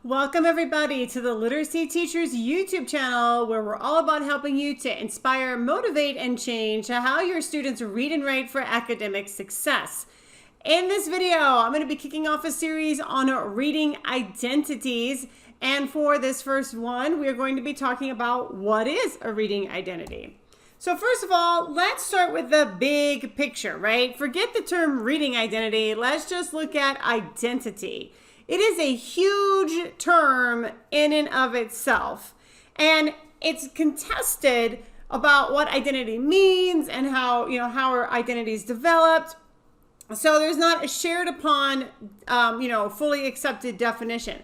Welcome everybody to the Literacy Teachers YouTube channel, where we're all about helping you to inspire, motivate, and change how your students read and write for academic success. In this video, I'm going to be kicking off a series on reading identities. And for this first one, we are going to be talking about what is a reading identity. So first of all, let's start with the big picture, right? Forget the term reading identity. Let's just look at identity. It is a huge term in and of itself, and it's contested about what identity means and how our identity is developed. So there's not a shared upon, fully accepted definition.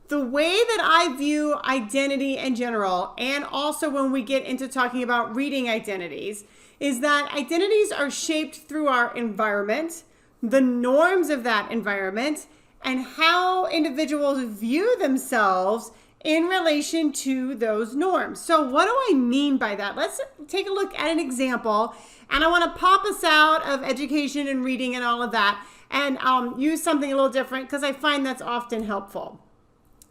The way that I view identity in general, and also when we get into talking about reading identities, is that identities are shaped through our environment, the norms of that environment, and how individuals view themselves in relation to those norms. So what do I mean by that? Let's take a look at an example. And I want to pop us out of education and reading and all of that and use something a little different because I find that's often helpful.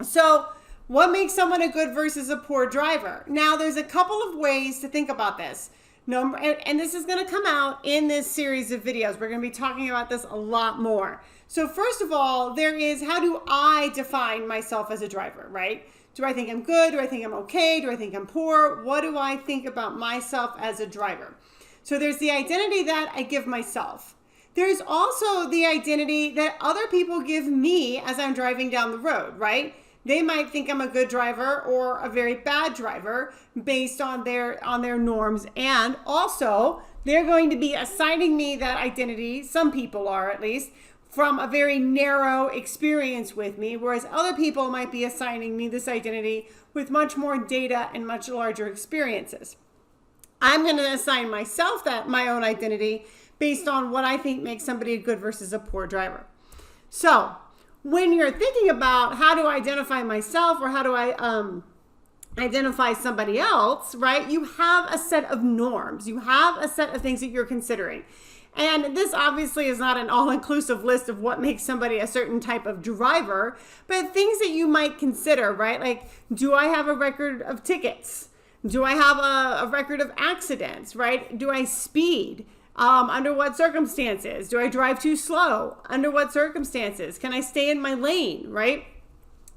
So what makes someone a good versus a poor driver? Now, there's a couple of ways to think about this. And this is going to come out in this series of videos. We're going to be talking about this a lot more. So first of all, there is, how do I define myself as a driver, right? Do I think I'm good? Do I think I'm okay? Do I think I'm poor? What do I think about myself as a driver? So there's the identity that I give myself. There's also the identity that other people give me as I'm driving down the road, right? They might think I'm a good driver or a very bad driver based on their norms. And also, they're going to be assigning me that identity, some people are at least, from a very narrow experience with me, whereas other people might be assigning me this identity with much more data and much larger experiences. I'm going to assign myself my own identity based on what I think makes somebody a good versus a poor driver. So when you're thinking about how do I identify myself or how do I identify somebody else, right? You have a set of norms. You have a set of things that you're considering. And this obviously is not an all-inclusive list of what makes somebody a certain type of driver, but things that you might consider, right? Like, do I have a record of tickets? Do I have a record of accidents, right? Do I speed? Under what circumstances? Do I drive too slow? Under what circumstances? Can I stay in my lane, right?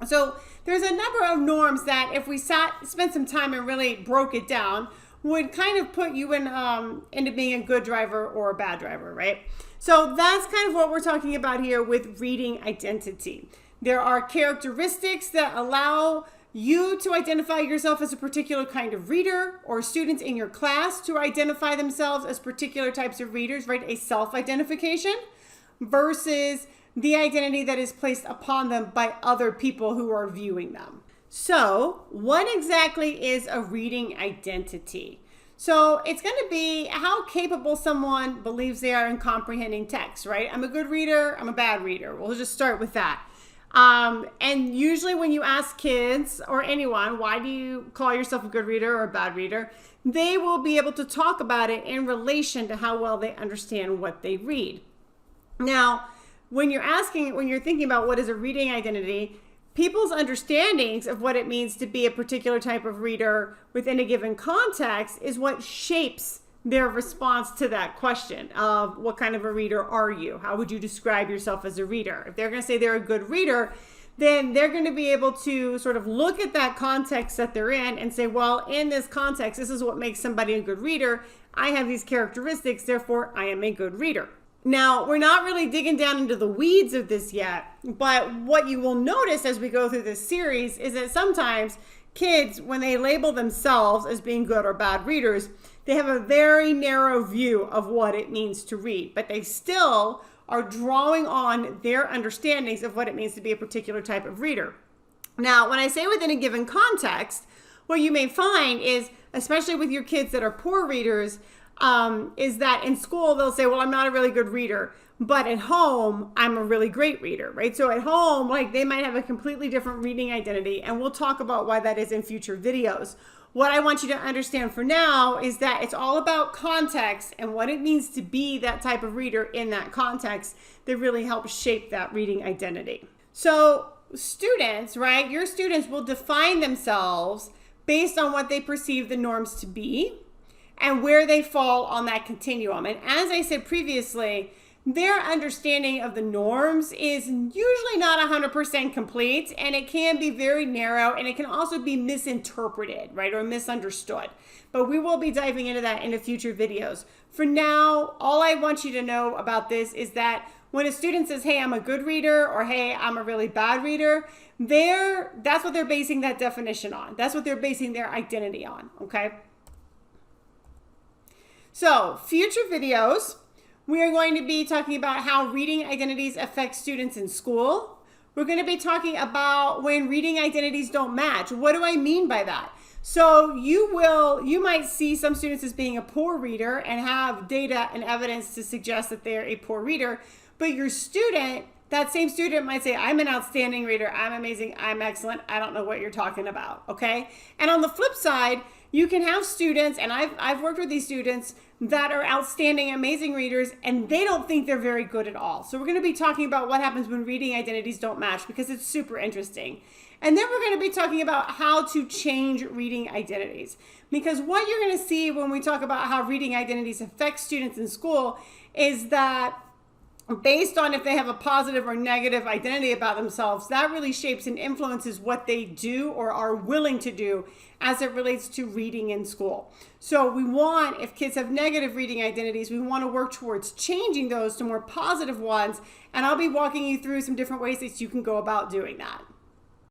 So there's a number of norms that if we spent some time and really broke it down, would kind of put you into being a good driver or a bad driver, right? So that's kind of what we're talking about here with reading identity. There are characteristics that allow you to identify yourself as a particular kind of reader, or students in your class to identify themselves as particular types of readers, right? A self-identification versus the identity that is placed upon them by other people who are viewing them. So what exactly is a reading identity? So it's going to be how capable someone believes they are in comprehending text, right? I'm a good reader, I'm a bad reader. We'll just start with that. And usually when you ask kids or anyone, why do you call yourself a good reader or a bad reader? They will be able to talk about it in relation to how well they understand what they read. Now, when you're thinking about what is a reading identity, people's understandings of what it means to be a particular type of reader within a given context is what shapes their response to that question of what kind of a reader are you? How would you describe yourself as a reader? If they're going to say they're a good reader, then they're going to be able to sort of look at that context that they're in and say, well, in this context, this is what makes somebody a good reader. I have these characteristics, therefore I am a good reader. Now, we're not really digging down into the weeds of this yet, but what you will notice as we go through this series is that sometimes kids, when they label themselves as being good or bad readers, they have a very narrow view of what it means to read, but they still are drawing on their understandings of what it means to be a particular type of reader. Now, when I say within a given context, what you may find is, especially with your kids that are poor readers, is that in school they'll say, well, I'm not a really good reader, but at home I'm a really great reader, right? So at home, like, they might have a completely different reading identity, and we'll talk about why that is in future videos. What I want you to understand for now is that it's all about context and what it means to be that type of reader in that context that really helps shape that reading identity. So students, right, your students will define themselves based on what they perceive the norms to be and where they fall on that continuum. And as I said previously, their understanding of the norms is usually not 100% complete, and it can be very narrow, and it can also be misinterpreted, right, or misunderstood. But we will be diving into that in future videos. For now, all I want you to know about this is that when a student says, hey, I'm a good reader, or hey, I'm a really bad reader, that's what they're basing that definition on. That's what they're basing their identity on, okay? So, future videos, we are going to be talking about how reading identities affect students in school. We're going to be talking about when reading identities don't match. What do I mean by that? So you might see some students as being a poor reader and have data and evidence to suggest that they're a poor reader, but your student, that same student might say, I'm an outstanding reader, I'm amazing, I'm excellent, I don't know what you're talking about, okay? And on the flip side, you can have students, and I've worked with these students that are outstanding, amazing readers, and they don't think they're very good at all. So we're going to be talking about what happens when reading identities don't match, because it's super interesting. And then we're going to be talking about how to change reading identities, because what you're going to see when we talk about how reading identities affect students in school is that based on if they have a positive or negative identity about themselves, that really shapes and influences what they do or are willing to do as it relates to reading in school. So we want, if kids have negative reading identities, we want to work towards changing those to more positive ones. And I'll be walking you through some different ways that you can go about doing that.